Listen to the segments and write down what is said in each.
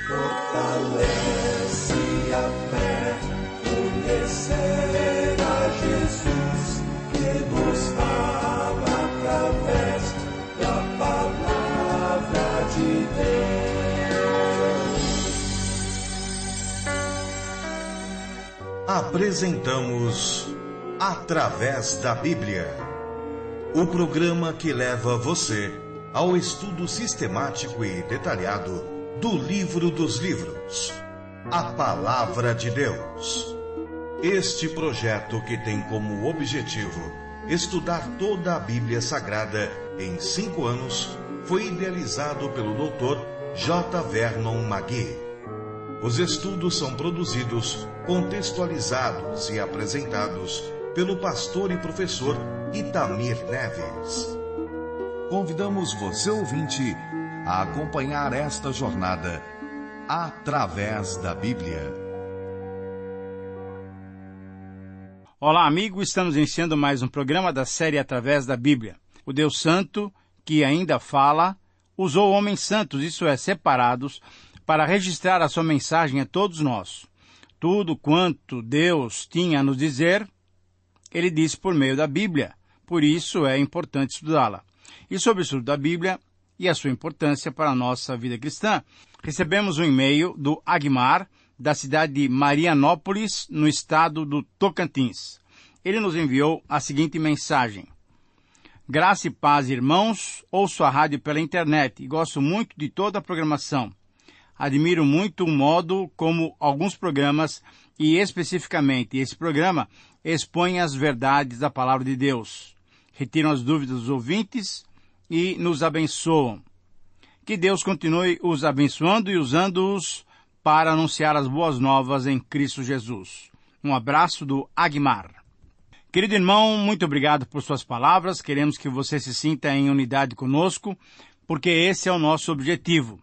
Fortalece a fé, conhecer a Jesus, que nos fala através da palavra de Deus. Apresentamos Através da Bíblia, o programa que leva você ao estudo sistemático e detalhado do livro dos livros, a Palavra de Deus. Este projeto, que tem como objetivo estudar toda a Bíblia Sagrada em 5 anos, foi idealizado pelo Dr. J. Vernon McGee. Os estudos são produzidos, contextualizados e apresentados pelo pastor e professor Itamir Neves. Convidamos você, ouvinte, a acompanhar esta jornada através da Bíblia. Olá, amigo, estamos iniciando mais um programa da série Através da Bíblia. O Deus Santo, que ainda fala, usou homens santos, isso é, separados, para registrar a sua mensagem a todos nós. Tudo quanto Deus tinha a nos dizer, Ele disse por meio da Bíblia. Por isso é importante estudá-la. E sobre o estudo da Bíblia e a sua importância para a nossa vida cristã, recebemos um e-mail do Agmar, da cidade de Marianópolis, no estado do Tocantins. Ele nos enviou a seguinte mensagem: Graça e paz, irmãos, ouço a rádio pela internet e gosto muito de toda a programação. Admiro muito o modo como alguns programas, e especificamente esse programa, expõem as verdades da Palavra de Deus, retiram as dúvidas dos ouvintes e nos abençoam. Que Deus continue os abençoando e usando-os para anunciar as boas novas em Cristo Jesus. Um abraço do Agmar. Querido irmão, muito obrigado por suas palavras. Queremos que você se sinta em unidade conosco, porque esse é o nosso objetivo.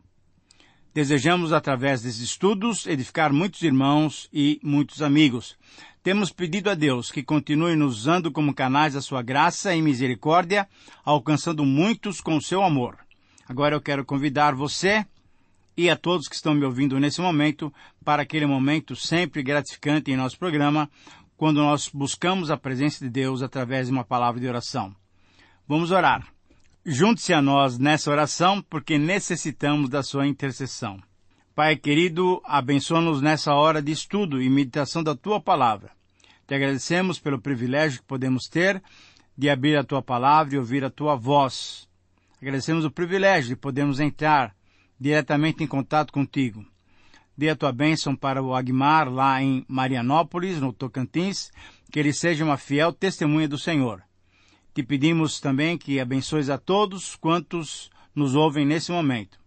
Desejamos, através desses estudos, edificar muitos irmãos e muitos amigos. Temos pedido a Deus que continue nos usando como canais da sua graça e misericórdia, alcançando muitos com o seu amor. Agora eu quero convidar você e a todos que estão me ouvindo nesse momento para aquele momento sempre gratificante em nosso programa, quando nós buscamos a presença de Deus através de uma palavra de oração. Vamos orar. Junte-se a nós nessa oração, porque necessitamos da sua intercessão. Pai querido, abençoa-nos nessa hora de estudo e meditação da Tua Palavra. Te agradecemos pelo privilégio que podemos ter de abrir a Tua Palavra e ouvir a Tua voz. Agradecemos o privilégio de podermos entrar diretamente em contato contigo. Dê a Tua bênção para o Agmar, lá em Marianópolis, no Tocantins, que ele seja uma fiel testemunha do Senhor. Te pedimos também que abençoes a todos quantos nos ouvem nesse momento.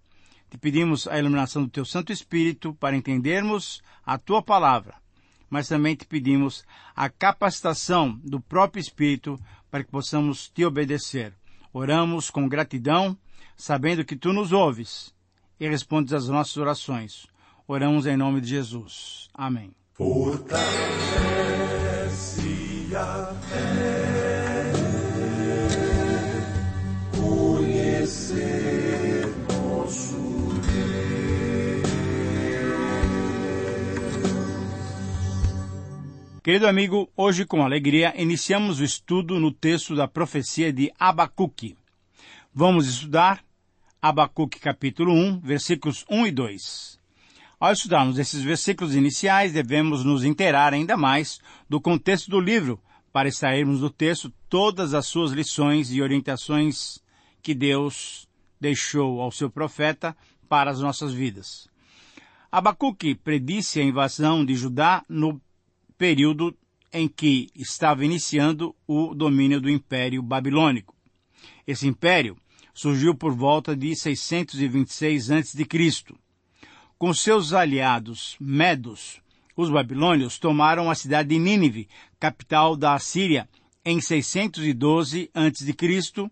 Te pedimos a iluminação do Teu Santo Espírito para entendermos a Tua Palavra, mas também te pedimos a capacitação do próprio Espírito para que possamos Te obedecer. Oramos com gratidão, sabendo que Tu nos ouves e respondes às nossas orações. Oramos em nome de Jesus. Amém. Fortalece a fé, conhecer nosso Deus. Querido amigo, hoje com alegria iniciamos o estudo no texto da profecia de Abacuque. Vamos estudar Abacuque capítulo 1, versículos 1 e 2. Ao estudarmos esses versículos iniciais, devemos nos inteirar ainda mais do contexto do livro, para extrairmos do texto todas as suas lições e orientações que Deus deixou ao seu profeta para as nossas vidas. Abacuque predisse a invasão de Judá no período em que estava iniciando o domínio do Império Babilônico. Esse império surgiu por volta de 626 a.C. Com seus aliados medos, os babilônios tomaram a cidade de Nínive, capital da Assíria, em 612 a.C.,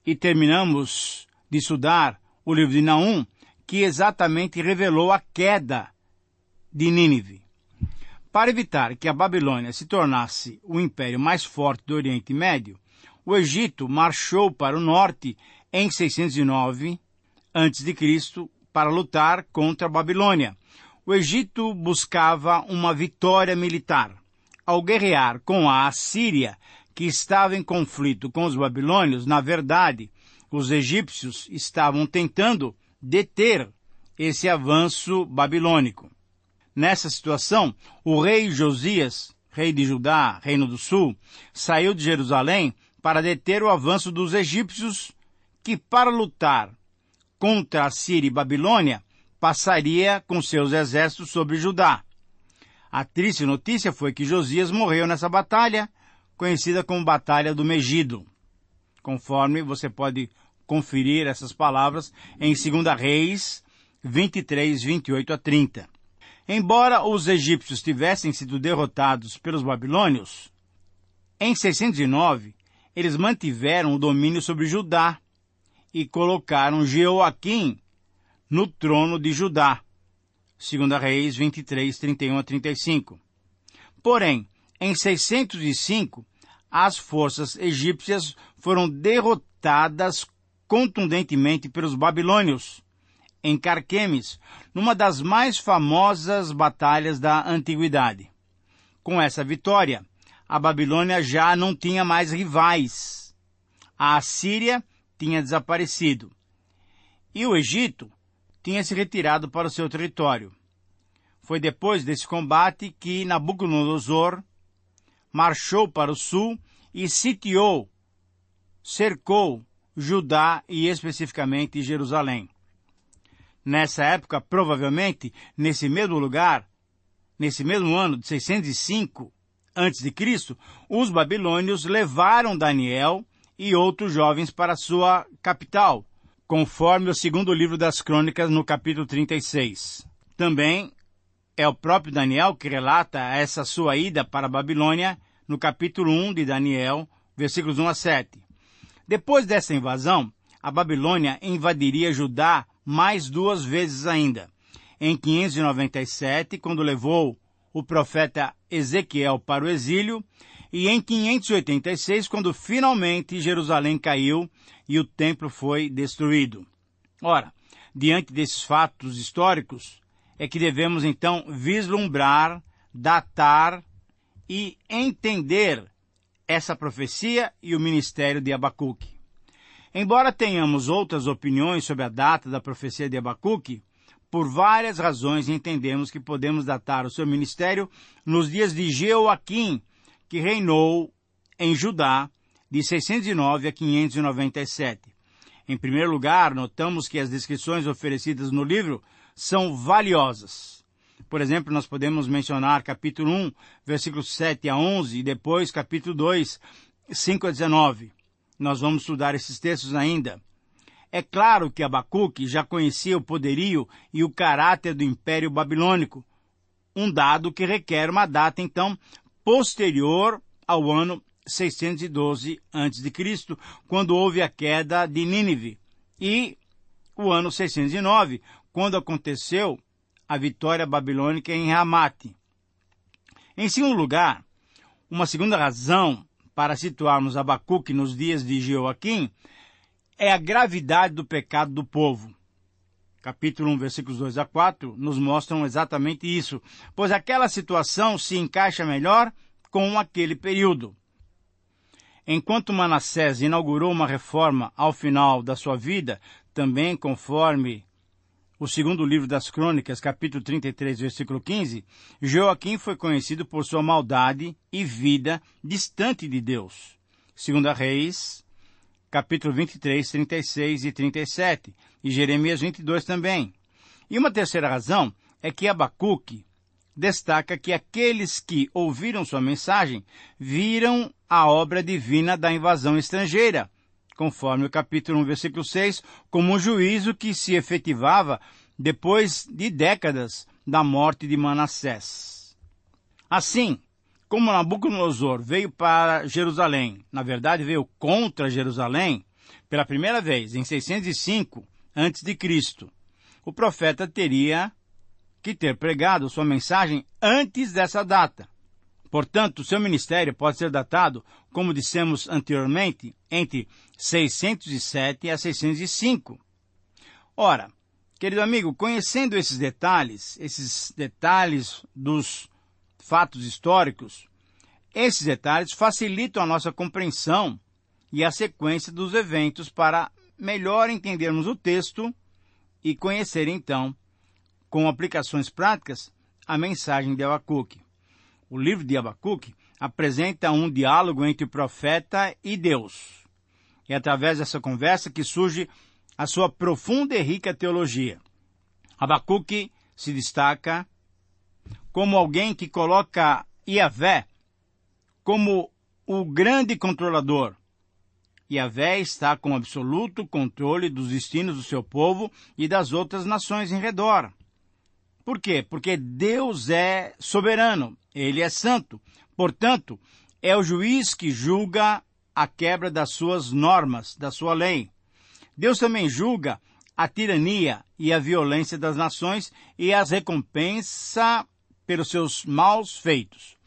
e terminamos de estudar o livro de Naum, que exatamente revelou a queda de Nínive. Para evitar que a Babilônia se tornasse o império mais forte do Oriente Médio, o Egito marchou para o norte em 609 a.C. para lutar contra a Babilônia. O Egito buscava uma vitória militar. Ao guerrear com a Assíria, que estava em conflito com os babilônios, na verdade, os egípcios estavam tentando deter esse avanço babilônico. Nessa situação, o rei Josias, rei de Judá, Reino do Sul, saiu de Jerusalém para deter o avanço dos egípcios, que para lutar contra a Síria e Babilônia, passaria com seus exércitos sobre Judá. A triste notícia foi que Josias morreu nessa batalha, conhecida como Batalha do Megido, conforme você pode conferir essas palavras em 2 Reis 23, 28 a 30. Embora os egípcios tivessem sido derrotados pelos babilônios, em 609 eles mantiveram o domínio sobre Judá e colocaram Jeoaquim no trono de Judá. 2 Reis 23, 31 a 35. Porém, em 605, as forças egípcias foram derrotadas contundentemente pelos babilônios, em Carquemes, numa das mais famosas batalhas da antiguidade. Com essa vitória, a Babilônia já não tinha mais rivais. A Assíria tinha desaparecido. E o Egito tinha se retirado para o seu território. Foi depois desse combate que Nabucodonosor marchou para o sul e sitiou, cercou Judá e especificamente Jerusalém. Nessa época, provavelmente, nesse mesmo lugar, nesse mesmo ano de 605 a.C., os babilônios levaram Daniel e outros jovens para sua capital, conforme o segundo livro das Crônicas, no capítulo 36. Também é o próprio Daniel que relata essa sua ida para a Babilônia, no capítulo 1 de Daniel, versículos 1 a 7. Depois dessa invasão, a Babilônia invadiria Judá mais 2 vezes ainda. Em 597, quando levou o profeta Ezequiel para o exílio, e em 586, quando finalmente Jerusalém caiu e o templo foi destruído. Ora, diante desses fatos históricos, é que devemos então vislumbrar, datar e entender essa profecia e o ministério de Abacuque. Embora tenhamos outras opiniões sobre a data da profecia de Abacuque, por várias razões entendemos que podemos datar o seu ministério nos dias de Jeoaquim, que reinou em Judá de 609 a 597. Em primeiro lugar, notamos que as descrições oferecidas no livro são valiosas. Por exemplo, nós podemos mencionar capítulo 1, versículos 7 a 11, e depois capítulo 2, 5 a 19. Nós vamos estudar esses textos ainda. É claro que Abacuque já conhecia o poderio e o caráter do Império Babilônico, um dado que requer uma data, então, posterior ao ano 612 a.C., quando houve a queda de Nínive, e o ano 609, quando aconteceu a vitória babilônica em Ramate. Em segundo lugar, uma segunda razão para situarmos Abacuque nos dias de Jeoaquim é a gravidade do pecado do povo. Capítulo 1, versículos 2 a 4, nos mostram exatamente isso, pois aquela situação se encaixa melhor com aquele período. Enquanto Manassés inaugurou uma reforma ao final da sua vida, também conforme o segundo livro das Crônicas, capítulo 33, versículo 15, Jeoaquim foi conhecido por sua maldade e vida distante de Deus. 2 Reis, capítulo 23, 36 e 37, e Jeremias 22 também. E uma terceira razão é que Abacuque destaca que aqueles que ouviram sua mensagem viram a obra divina da invasão estrangeira, conforme o capítulo 1, versículo 6, como um juízo que se efetivava depois de décadas da morte de Manassés. Assim, como Nabucodonosor veio para Jerusalém, na verdade veio contra Jerusalém, pela primeira vez em 605 a.C., o profeta teria que ter pregado sua mensagem antes dessa data. Portanto, seu ministério pode ser datado, como dissemos anteriormente, entre 607 a 605. Ora, Querido amigo, conhecendo esses detalhes dos fatos históricos, esses detalhes facilitam a nossa compreensão e a sequência dos eventos para melhor entendermos o texto e conhecer, então, com aplicações práticas, a mensagem de Abacuque. O livro de Abacuque apresenta um diálogo entre o profeta e Deus. É através dessa conversa que surge a sua profunda e rica teologia. Abacuque se destaca como alguém que coloca Yahvé como o grande controlador. Yahvé está com absoluto controle dos destinos do seu povo e das outras nações em redor. Por quê? Porque Deus é soberano, Ele é santo. Portanto, é o juiz que julga a quebra das suas normas, da sua lei. Deus também julga a tirania e a violência das nações e as recompensa pelos seus maus feitos.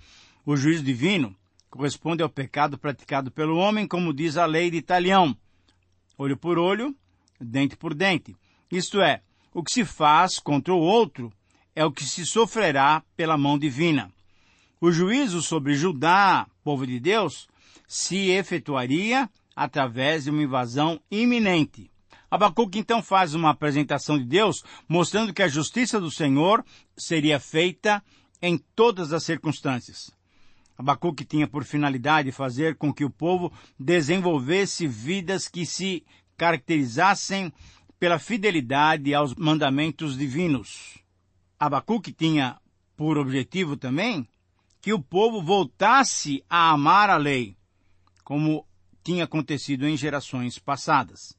O juízo divino corresponde ao pecado praticado pelo homem, como diz a lei de Italião: olho por olho, dente por dente. Isto é, o que se faz contra o outro é o que se sofrerá pela mão divina. O juízo sobre Judá, povo de Deus, se efetuaria através de uma invasão iminente. Abacuque então faz uma apresentação de Deus, mostrando que a justiça do Senhor seria feita em todas as circunstâncias. Abacuque tinha por finalidade fazer com que o povo desenvolvesse vidas que se caracterizassem pela fidelidade aos mandamentos divinos. Abacuque tinha por objetivo também que o povo voltasse a amar a lei, como tinha acontecido em gerações passadas.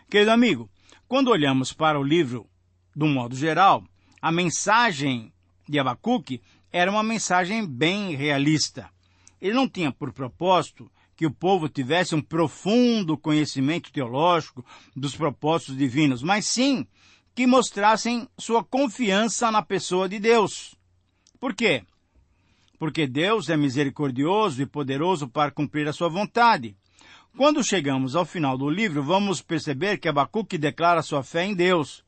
Querido amigo, quando olhamos para o livro de um modo geral, a mensagem de Abacuque era uma mensagem bem realista. Ele não tinha por propósito que o povo tivesse um profundo conhecimento teológico dos propósitos divinos, mas sim que mostrassem sua confiança na pessoa de Deus. Por quê? Porque Deus é misericordioso e poderoso para cumprir a sua vontade. Quando chegamos ao final do livro, vamos perceber que Abacuque declara sua fé em Deus.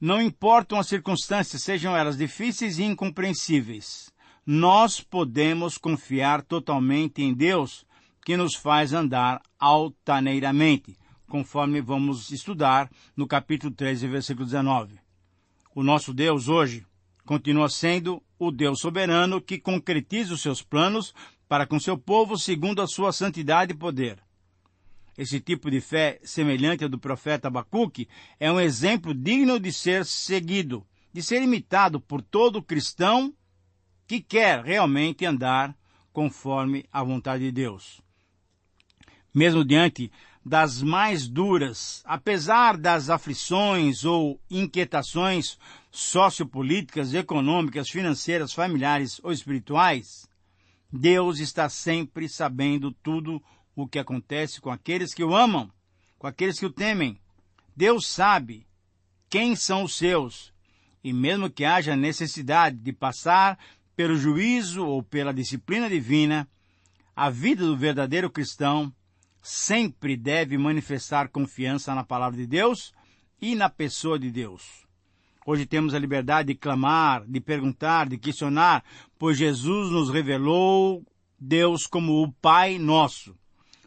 Não importam as circunstâncias, sejam elas difíceis e incompreensíveis. Nós podemos confiar totalmente em Deus, que nos faz andar altaneiramente, conforme vamos estudar no capítulo 13, versículo 19. O nosso Deus hoje continua sendo o Deus soberano que concretiza os seus planos para com seu povo segundo a sua santidade e poder. Esse tipo de fé, semelhante ao do profeta Abacuque, é um exemplo digno de ser seguido, de ser imitado por todo cristão que quer realmente andar conforme a vontade de Deus. Mesmo diante das mais duras, apesar das aflições ou inquietações sociopolíticas, econômicas, financeiras, familiares ou espirituais, Deus está sempre sabendo tudo o que acontece com aqueles que o amam, com aqueles que o temem. Deus sabe quem são os seus, e mesmo que haja necessidade de passar pelo juízo ou pela disciplina divina, a vida do verdadeiro cristão sempre deve manifestar confiança na palavra de Deus e na pessoa de Deus. Hoje temos a liberdade de clamar, de perguntar, de questionar, pois Jesus nos revelou Deus como o Pai nosso.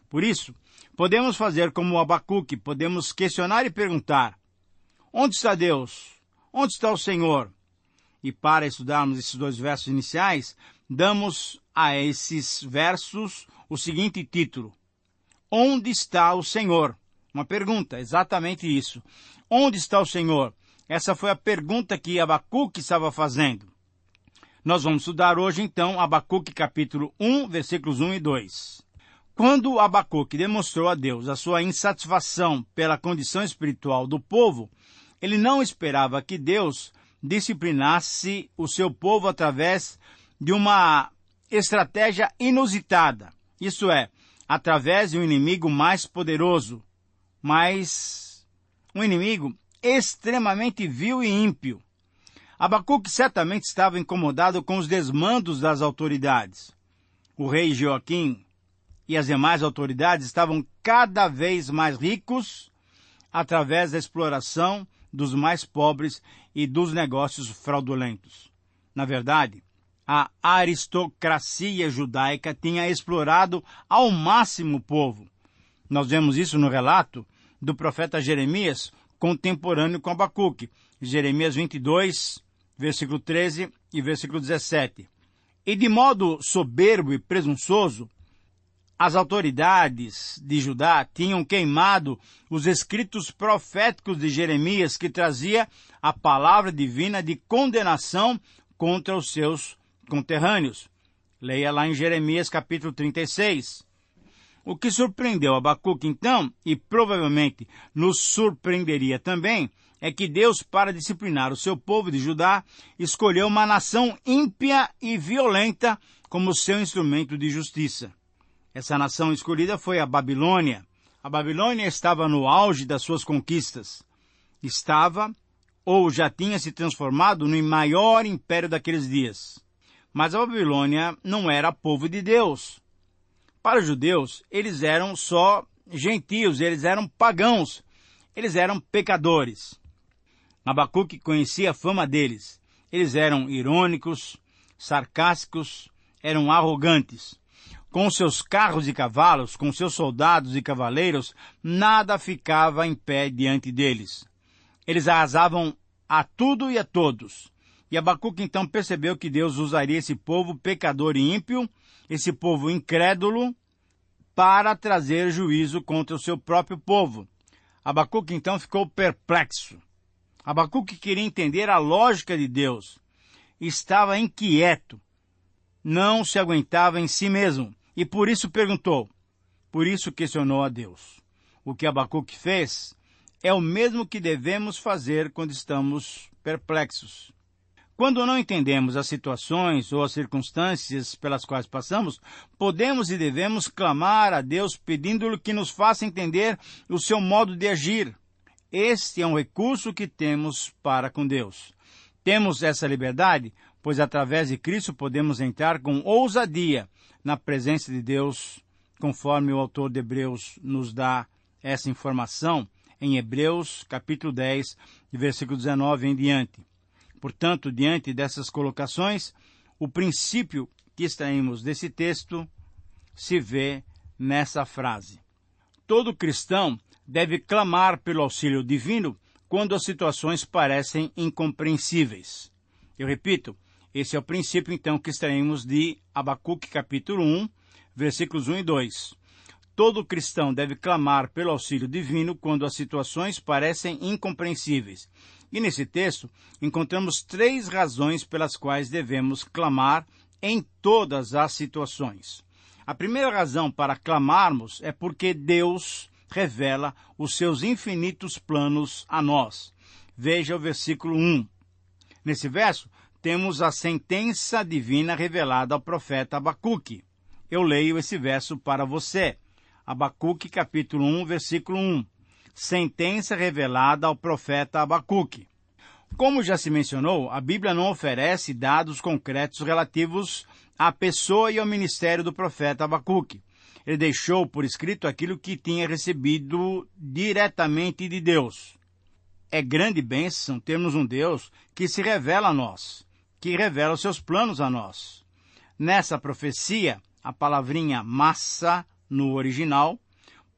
Por isso, podemos fazer como Abacuque, podemos questionar e perguntar: onde está Deus? Onde está o Senhor? E para estudarmos esses dois versos iniciais, damos a esses versos o seguinte título: onde está o Senhor? Uma pergunta, exatamente isso. Onde está o Senhor? Essa foi a pergunta que Abacuque estava fazendo. Nós vamos estudar hoje, então, Abacuque capítulo 1, versículos 1 e 2. Quando Abacuque demonstrou a Deus a sua insatisfação pela condição espiritual do povo, ele não esperava que Deus disciplinasse o seu povo através de uma estratégia inusitada. Isso é, através de um inimigo mais poderoso, mas um inimigo extremamente vil e ímpio. Abacuque certamente estava incomodado com os desmandos das autoridades. O rei Joaquim e as demais autoridades estavam cada vez mais ricos através da exploração dos mais pobres e dos negócios fraudulentos. Na verdade, a aristocracia judaica tinha explorado ao máximo o povo. Nós vemos isso no relato do profeta Jeremias, contemporâneo com Abacuque, Jeremias 22, versículo 13 e versículo 17. E de modo soberbo e presunçoso, as autoridades de Judá tinham queimado os escritos proféticos de Jeremias, que trazia a palavra divina de condenação contra os seus conterrâneos. Leia lá em Jeremias capítulo 36. O que surpreendeu Abacuque então, e provavelmente nos surpreenderia também, é que Deus, para disciplinar o seu povo de Judá, escolheu uma nação ímpia e violenta como seu instrumento de justiça. Essa nação escolhida foi a Babilônia. A Babilônia estava no auge das suas conquistas. Estava, ou já tinha se transformado no maior império daqueles dias. Mas a Babilônia não era povo de Deus. Para os judeus, eles eram só gentios, eles eram pagãos, eles eram pecadores. Abacuque conhecia a fama deles. Eles eram irônicos, sarcásticos, eram arrogantes. Com seus carros e cavalos, com seus soldados e cavaleiros, nada ficava em pé diante deles. Eles arrasavam a tudo e a todos. E Abacuque então percebeu que Deus usaria esse povo pecador e ímpio, esse povo incrédulo, para trazer juízo contra o seu próprio povo. Abacuque então ficou perplexo. Abacuque queria entender a lógica de Deus. Estava inquieto. Não se aguentava em si mesmo. E por isso perguntou. Por isso questionou a Deus. O que Abacuque fez é o mesmo que devemos fazer quando estamos perplexos. Quando não entendemos as situações ou as circunstâncias pelas quais passamos, podemos e devemos clamar a Deus pedindo-lhe que nos faça entender o seu modo de agir. Este é um recurso que temos para com Deus. Temos essa liberdade, pois através de Cristo podemos entrar com ousadia na presença de Deus, conforme o autor de Hebreus nos dá essa informação em Hebreus, capítulo 10, versículo 19 em diante. Portanto, diante dessas colocações, o princípio que extraímos desse texto se vê nessa frase. Todo cristão deve clamar pelo auxílio divino quando as situações parecem incompreensíveis. Eu repito, esse é o princípio então que extraímos de Abacuque capítulo 1, versículos 1 e 2. Todo cristão deve clamar pelo auxílio divino quando as situações parecem incompreensíveis. E nesse texto, encontramos 3 razões pelas quais devemos clamar em todas as situações. A primeira razão para clamarmos é porque Deus revela os seus infinitos planos a nós. Veja o versículo 1. Nesse verso, temos a sentença divina revelada ao profeta Abacuque. Eu leio esse verso para você. Abacuque, capítulo 1, versículo 1. Sentença revelada ao profeta Abacuque. Como já se mencionou, a Bíblia não oferece dados concretos relativos à pessoa e ao ministério do profeta Abacuque. Ele deixou por escrito aquilo que tinha recebido diretamente de Deus. É grande bênção termos um Deus que se revela a nós, que revela os seus planos a nós. Nessa profecia, a palavrinha massa, no original,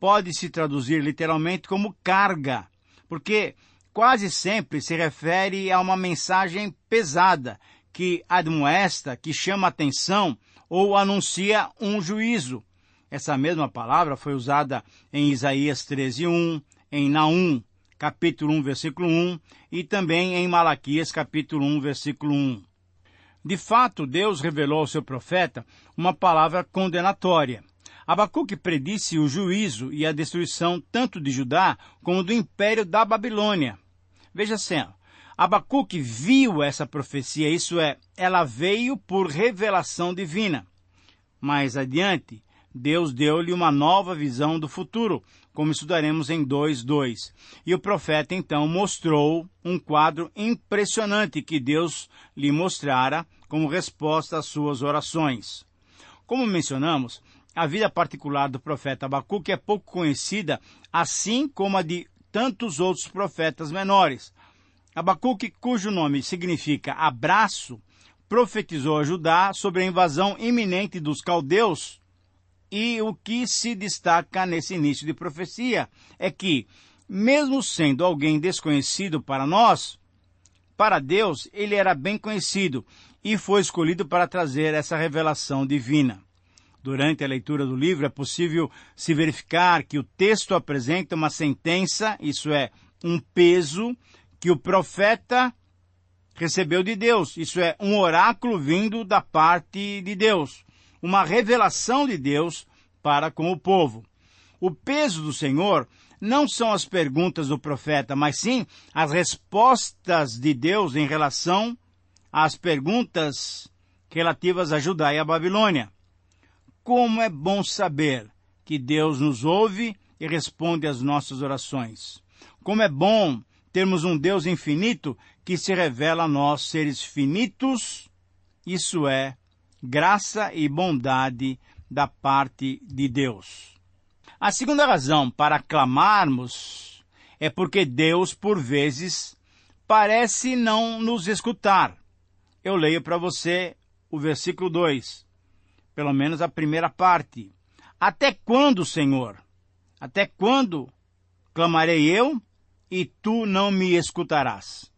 pode se traduzir literalmente como carga, porque quase sempre se refere a uma mensagem pesada, que admoesta, que chama atenção ou anuncia um juízo. Essa mesma palavra foi usada em Isaías 13:1, em Naum, capítulo 1, versículo 1, e também em Malaquias, capítulo 1, versículo 1. De fato, Deus revelou ao seu profeta uma palavra condenatória. Abacuque predisse o juízo e a destruição tanto de Judá como do império da Babilônia. Veja só, Abacuque viu essa profecia, isso é, ela veio por revelação divina. Mais adiante, Deus deu-lhe uma nova visão do futuro, como estudaremos em 2:2. E o profeta então mostrou um quadro impressionante que Deus lhe mostrara como resposta às suas orações. Como mencionamos, a vida particular do profeta Abacuque é pouco conhecida, assim como a de tantos outros profetas menores. Abacuque, cujo nome significa abraço, profetizou a Judá sobre a invasão iminente dos caldeus. E o que se destaca nesse início de profecia é que, mesmo sendo alguém desconhecido para nós, para Deus ele era bem conhecido e foi escolhido para trazer essa revelação divina. Durante a leitura do livro é possível se verificar que o texto apresenta uma sentença, isso é, um peso que o profeta recebeu de Deus, isso é, um oráculo vindo da parte de Deus, uma revelação de Deus para com o povo. O peso do Senhor não são as perguntas do profeta, mas sim as respostas de Deus em relação às perguntas relativas a Judá e a Babilônia. Como é bom saber que Deus nos ouve e responde às nossas orações. Como é bom termos um Deus infinito que se revela a nós, seres finitos, isso é, graça e bondade da parte de Deus. A segunda razão para clamarmos é porque Deus, por vezes, parece não nos escutar. Eu leio para você o versículo 2, pelo menos a primeira parte. Até quando, Senhor? Até quando clamarei eu e tu não me escutarás?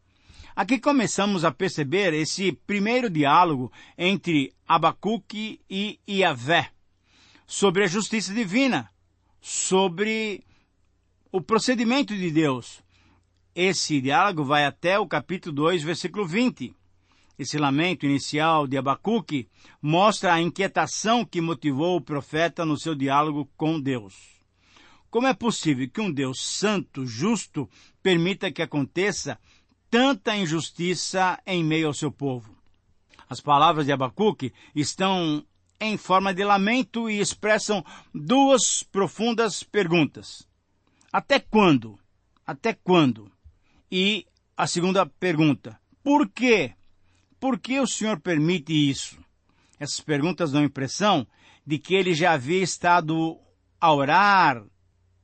Aqui começamos a perceber esse primeiro diálogo entre Abacuque e Yahvé sobre a justiça divina, sobre o procedimento de Deus. Esse diálogo vai até o capítulo 2, versículo 20. Esse lamento inicial de Abacuque mostra a inquietação que motivou o profeta no seu diálogo com Deus. Como é possível que um Deus santo, justo, permita que aconteça tanta injustiça em meio ao seu povo? As palavras de Abacuque estão em forma de lamento e expressam duas profundas perguntas. Até quando? Até quando? E a segunda pergunta, por quê? Por que o Senhor permite isso? Essas perguntas dão a impressão de que ele já havia estado a orar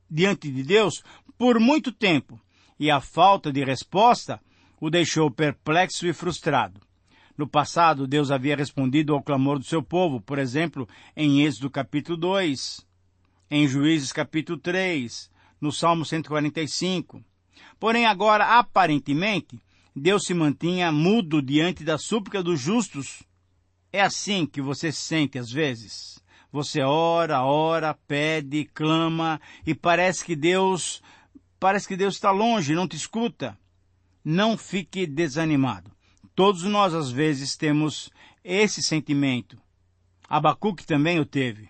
diante de Deus por muito tempo, e a falta de resposta o deixou perplexo e frustrado. No passado, Deus havia respondido ao clamor do seu povo, por exemplo, em Êxodo capítulo 2, em Juízes capítulo 3, no Salmo 145. Porém, agora, aparentemente, Deus se mantinha mudo diante da súplica dos justos. É assim que você se sente às vezes. Você ora, pede, clama, e parece que Deus está longe, não te escuta. Não fique desanimado. Todos nós, às vezes, temos esse sentimento. Abacuque também o teve.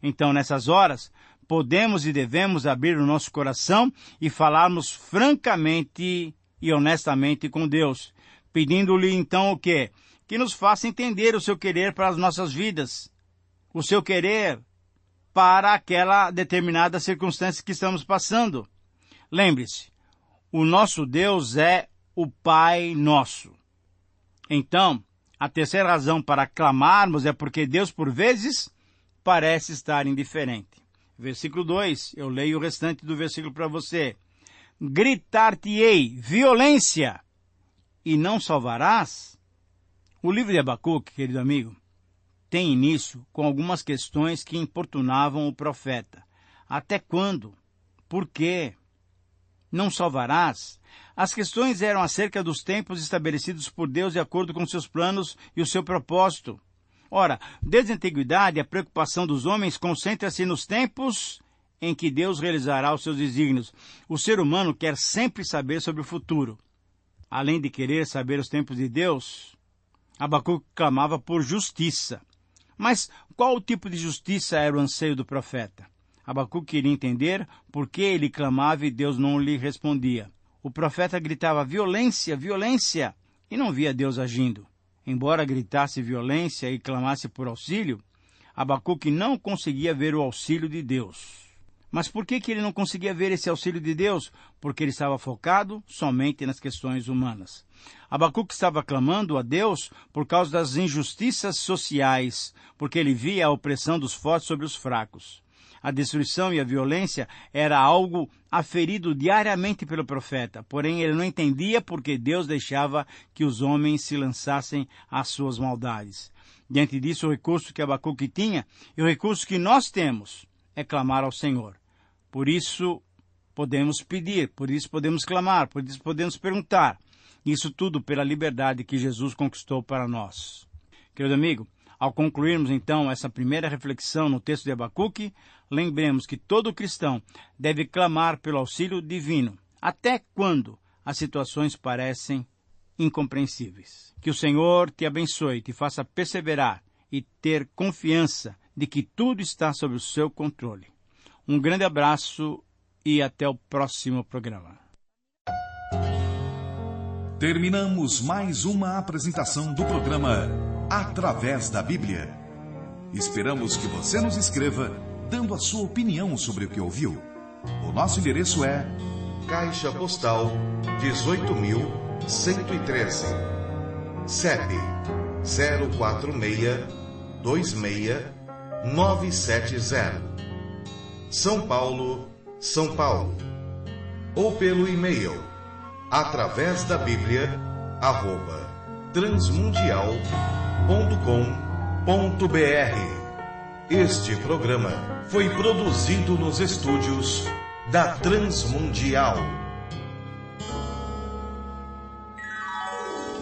Então, nessas horas, podemos e devemos abrir o nosso coração e falarmos francamente e honestamente com Deus, pedindo-lhe então o quê? Que nos faça entender o seu querer para as nossas vidas, o seu querer para aquela determinada circunstância que estamos passando. Lembre-se, o nosso Deus é o Pai nosso. Então, a terceira razão para clamarmos é porque Deus, por vezes, parece estar indiferente. Versículo 2, eu leio o restante do versículo para você. Gritar-te-ei, violência, e não salvarás? O livro de Abacuque, querido amigo, tem início com algumas questões que importunavam o profeta. Até quando? Por quê? Não salvarás? As questões eram acerca dos tempos estabelecidos por Deus de acordo com seus planos e o seu propósito. Ora, desde a antiguidade, a preocupação dos homens concentra-se nos tempos em que Deus realizará os seus desígnios. O ser humano quer sempre saber sobre o futuro. Além de querer saber os tempos de Deus, Abacuque clamava por justiça. Mas qual o tipo de justiça era o anseio do profeta? Abacuque queria entender por que ele clamava e Deus não lhe respondia. O profeta gritava violência, violência, e não via Deus agindo. Embora gritasse violência e clamasse por auxílio, Abacuque não conseguia ver o auxílio de Deus. Mas por que ele não conseguia ver esse auxílio de Deus? Porque ele estava focado somente nas questões humanas. Abacuque estava clamando a Deus por causa das injustiças sociais, porque ele via a opressão dos fortes sobre os fracos. A destruição e a violência era algo aferido diariamente pelo profeta, porém ele não entendia porque Deus deixava que os homens se lançassem às suas maldades. Diante disso, o recurso que Abacuque tinha e o recurso que nós temos é clamar ao Senhor. Por isso podemos pedir, por isso podemos clamar, por isso podemos perguntar. Isso tudo pela liberdade que Jesus conquistou para nós. Querido amigo, ao concluirmos então essa primeira reflexão no texto de Abacuque, lembremos que todo cristão deve clamar pelo auxílio divino, até quando as situações parecem incompreensíveis. Que o Senhor te abençoe, te faça perseverar e ter confiança de que tudo está sob o seu controle. Um grande abraço e até o próximo programa. Terminamos mais uma apresentação do programa Através da Bíblia. Esperamos que você nos escreva dando a sua opinião sobre o que ouviu. O nosso endereço é Caixa Postal 18.113, CEP 046269770, São Paulo, São Paulo. Ou pelo e-mail através da Bíblia @transmundial.com.br. Este programa foi produzido nos estúdios da Transmundial.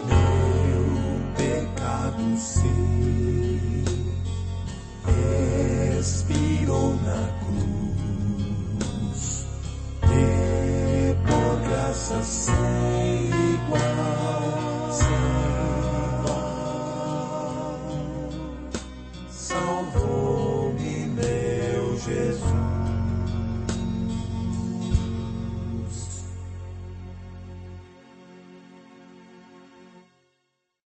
Meu pecado sei.